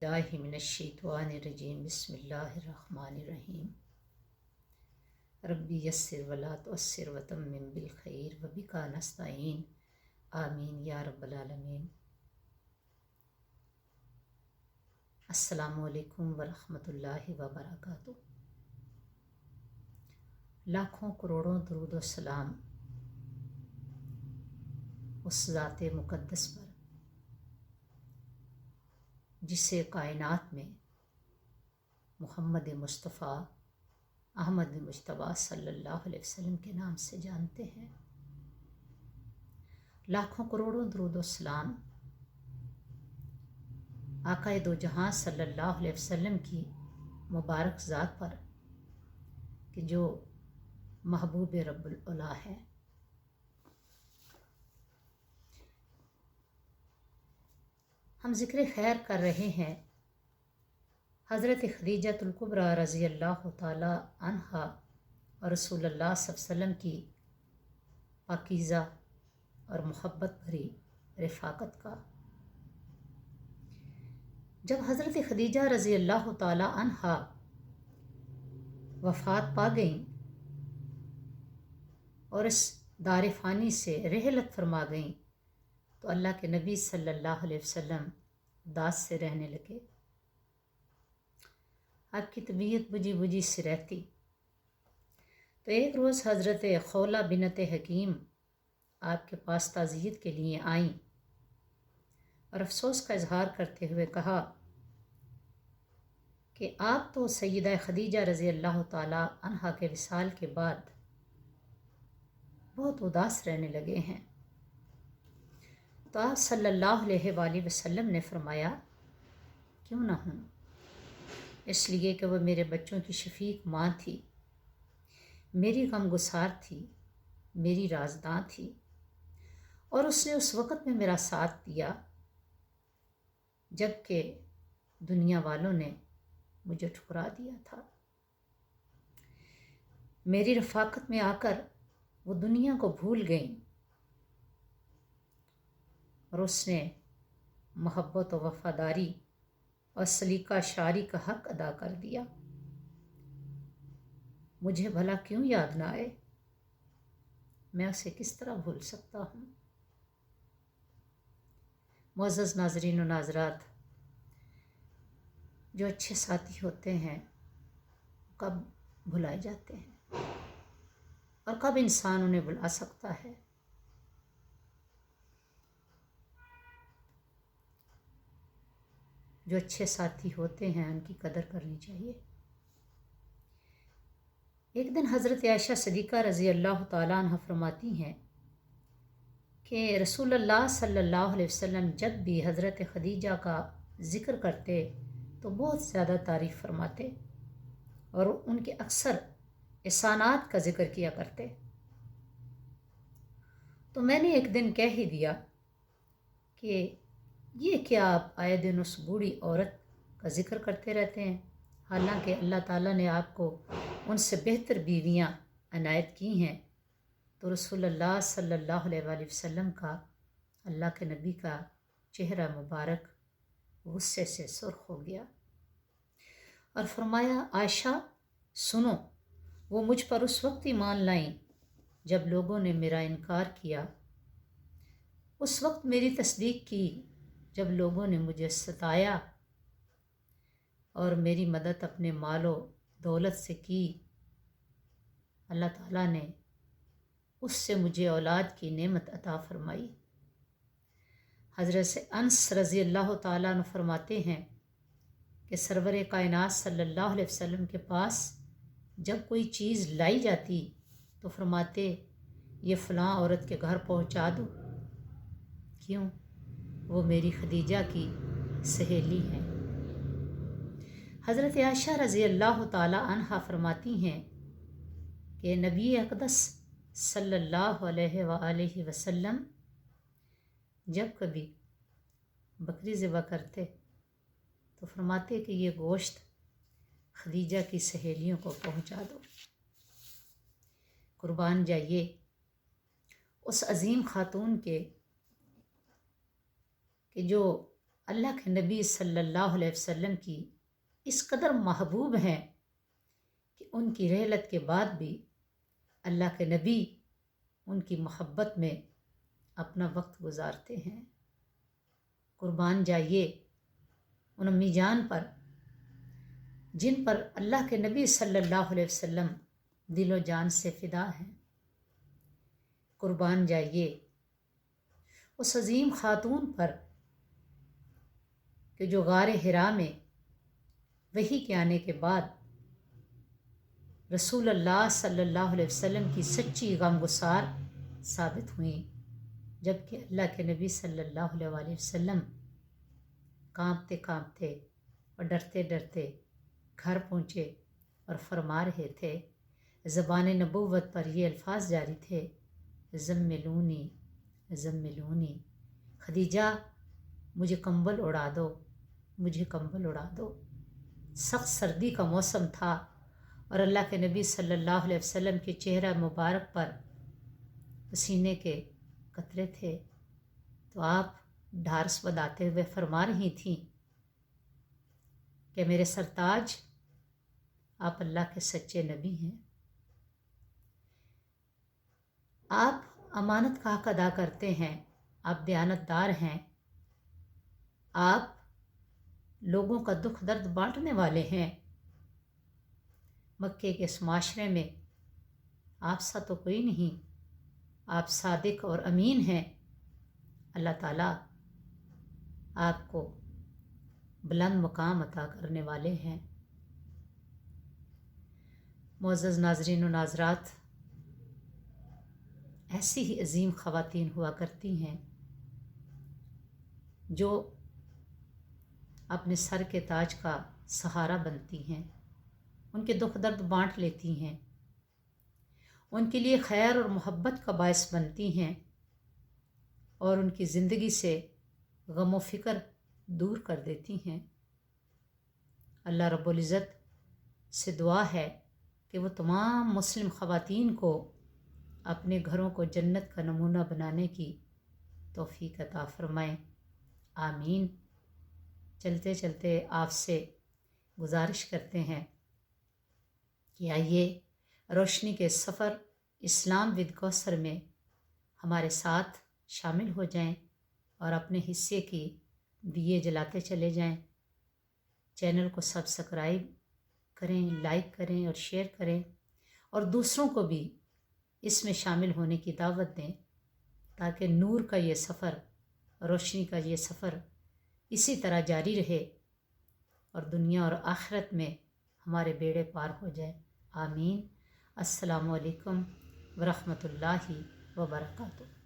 बिस्मिल्लाहि मिनश्शैतानिर्रजीम बिस्मिल्लाहिर्रहमानिर्रहीम रब्बी यस्सिर वला तुअस्सिर वतम्मिम बिल खैर वबिका नस्तईन आमीन या रब्बल आलमीन। अस्सलामु अलैकुम वरहमतुल्लाहि वबरकातुहू। लाखों करोड़ों दरूद व सलाम उस ज़ाते मुक़द्दस पर जिसे कायनात में मुहम्मद मुस्तफ़ा अहमद मुज्तबा सल्लल्लाहु अलैहि वसल्लम के नाम से जानते हैं। लाखों करोड़ों दरूद व सलाम आक़ाए दो जहां सल्लल्लाहु अलैहि वसल्लम की मुबारक ज़ात पर कि जो महबूब रब्बुल उला है। हम ज़िक्र खैर कर रहे हैं हज़रत खदीजतुल कुबरा रज़ी अल्लाह ताला अन्हा और रसूलुल्लाह सल्लल्लाहु अलैहि वसल्लम की पाकीज़ा और मोहब्बत भरी रफ़ाकत का। जब हज़रत खदीजा रज़ी अल्लाह ताला अन्हा वफ़ात पा गईं और इस दार फ़ानी से रहलत फरमा गईं तो अल्लाह के नबी सल्लल्लाहु अलैहि वसल्लम उदास से रहने लगे। आपकी तबीयत बुझी बुझी सी रहती। तो एक रोज़ हज़रत खौला बिनत हकीम आपके पास ताज़ियत के लिए आईं और अफसोस का इजहार करते हुए कहा कि आप तो सैयदा खदीजा रज़ी अल्लाह ताला अन्हा के विसाल के बाद बहुत उदास रहने लगे हैं। तो आप सल्लल्लाहु अलैहि वसल्लम ने फरमाया, क्यों ना हूँ, इसलिए कि वह मेरे बच्चों की शफीक माँ थी, मेरी गमगुसार थी, मेरी राजदां थी और उसने उस वक़्त में मेरा साथ दिया जबकि दुनिया वालों ने मुझे ठुकरा दिया था। मेरी रफ़ाकत में आकर वो दुनिया को भूल गईं और उसने मोहब्बत व वफ़ादारी और सलीका शारी का हक अदा कर दिया। मुझे भला क्यों याद ना आए, मैं उसे किस तरह भूल सकता हूँ। मुअज़्ज़ज़ नाज़रीन व नाज़रात, जो अच्छे साथी होते हैं कब भुलाए जाते हैं और कब इंसान उन्हें भुला सकता है। जो अच्छे साथी होते हैं उनकी कदर करनी चाहिए। एक दिन हज़रत आयशा सिद्दीक़ा रज़ी अल्लाह ताला अन्हा फरमाती हैं कि रसूलुल्लाह सल्लल्लाहु अलैहि वसल्लम जब भी हज़रत खदीजा का ज़िक्र करते तो बहुत ज़्यादा तारीफ़ फरमाते और उनके अक्सर एहसानात का ज़िक्र किया करते। तो मैंने एक दिन कह ही दिया कि ये क्या आप आए दिन उस बूढ़ी औरत का ज़िक्र करते रहते हैं, हालांकि अल्लाह ताला ने आपको उनसे बेहतर बीवियां अनायत की हैं। तो रसूलुल्लाह सल्लल्लाहु अलैहि वसल्लम का, अल्लाह के नबी का चेहरा मुबारक गुस्से से सुर्ख हो गया और फरमाया, आयशा सुनो, वो मुझ पर उस वक्त ईमान लाईं जब लोगों ने मेरा इनकार किया, उस वक्त मेरी तस्दीक की जब लोगों ने मुझे सताया और मेरी मदद अपने मालो दौलत से की। अल्लाह ताला ने उससे मुझे औलाद की नेमत अता फरमाई। हज़रत अनस रज़ी अल्लाह ताला अन्हु फरमाते हैं कि सरवर कायनात सल्लल्लाहु अलैहि वसल्लम के पास जब कोई चीज़ लाई जाती तो फरमाते, ये फ़लाँ औरत के घर पहुंचा दो, क्यों, वो मेरी खदीजा की सहेली हैं। हज़रत आयशा रज़ी अल्लाह ताला अन्हा फरमाती हैं कि नबी अक़दस सल्लल्लाहु अलैहि वसल्लम जब कभी बकरी ज़िबा करते तो फरमाते कि ये गोश्त खदीजा की सहेलियों को पहुंचा दो। कुर्बान जाइए उस अज़ीम खातून के कि जो اللہ کے نبی صلی اللہ علیہ وسلم کی اس قدر محبوب ہیں کہ ان کی رحلت کے بعد بھی اللہ کے نبی ان کی محبت میں اپنا وقت گزارتے ہیں۔ قربان جائیے ان امی جان پر جن پر اللہ کے نبی صلی اللہ علیہ وسلم دل و جان سے فدا ہیں۔ قربان جائیے اس عظیم خاتون پر کہ جو غار حرا میں وحی کے آنے کے بعد رسول اللہ صلی اللہ علیہ وسلم کی سچی غمگسار ثابت ہوئیں، جبکہ اللہ کے نبی صلی اللہ علیہ وسلم کانپتے کانپتے اور ڈرتے ڈرتے گھر پہنچے اور فرما رہے تھے، زبان نبوت پر یہ الفاظ جاری تھے، زملونی زملونی، خدیجہ مجھے کمبل اڑا دو، مجھے کمبل اڑا دو۔ سخت سردی کا موسم تھا اور اللہ کے نبی صلی اللہ علیہ وسلم کے چہرہ مبارک پر پسینے کے قطرے تھے، تو آپ ڈھارس بندھاتے ہوئے فرما رہی تھیں کہ میرے سرتاج، آپ اللہ کے سچے نبی ہیں، آپ امانت کا حق ادا کرتے ہیں، آپ دیانت دار ہیں، آپ لوگوں کا دکھ درد بانٹنے والے ہیں۔ مکے کے اس معاشرے میں آپ سا تو کوئی نہیں، آپ صادق اور امین ہیں۔ اللہ تعالیٰ آپ کو بلند مقام عطا کرنے والے ہیں۔ معزز ناظرین و ناظرات، ایسی ہی عظیم خواتین ہوا کرتی ہیں جو اپنے سر کے تاج کا سہارا بنتی ہیں، ان کے دکھ درد بانٹ لیتی ہیں، ان کے لیے خیر اور محبت کا باعث بنتی ہیں اور ان کی زندگی سے غم و فکر دور کر دیتی ہیں۔ اللہ رب العزت سے دعا ہے کہ وہ تمام مسلم خواتین کو اپنے گھروں کو جنت کا نمونہ بنانے کی توفیق عطا فرمائیں، آمین۔ چلتے چلتے آپ سے گزارش کرتے ہیں کہ آئیے روشنی کے سفر اسلام ود کوثر میں ہمارے ساتھ شامل ہو جائیں اور اپنے حصے کی دیے جلاتے چلے جائیں۔ چینل کو سبسکرائب کریں، لائک کریں اور شیئر کریں، اور دوسروں کو بھی اس میں شامل ہونے کی دعوت دیں تاکہ نور کا یہ سفر، روشنی کا یہ سفر اسی طرح جاری رہے اور دنیا اور آخرت میں ہمارے بیڑے پار ہو جائے، آمین۔ السلام علیکم ورحمۃ اللہ وبرکاتہ۔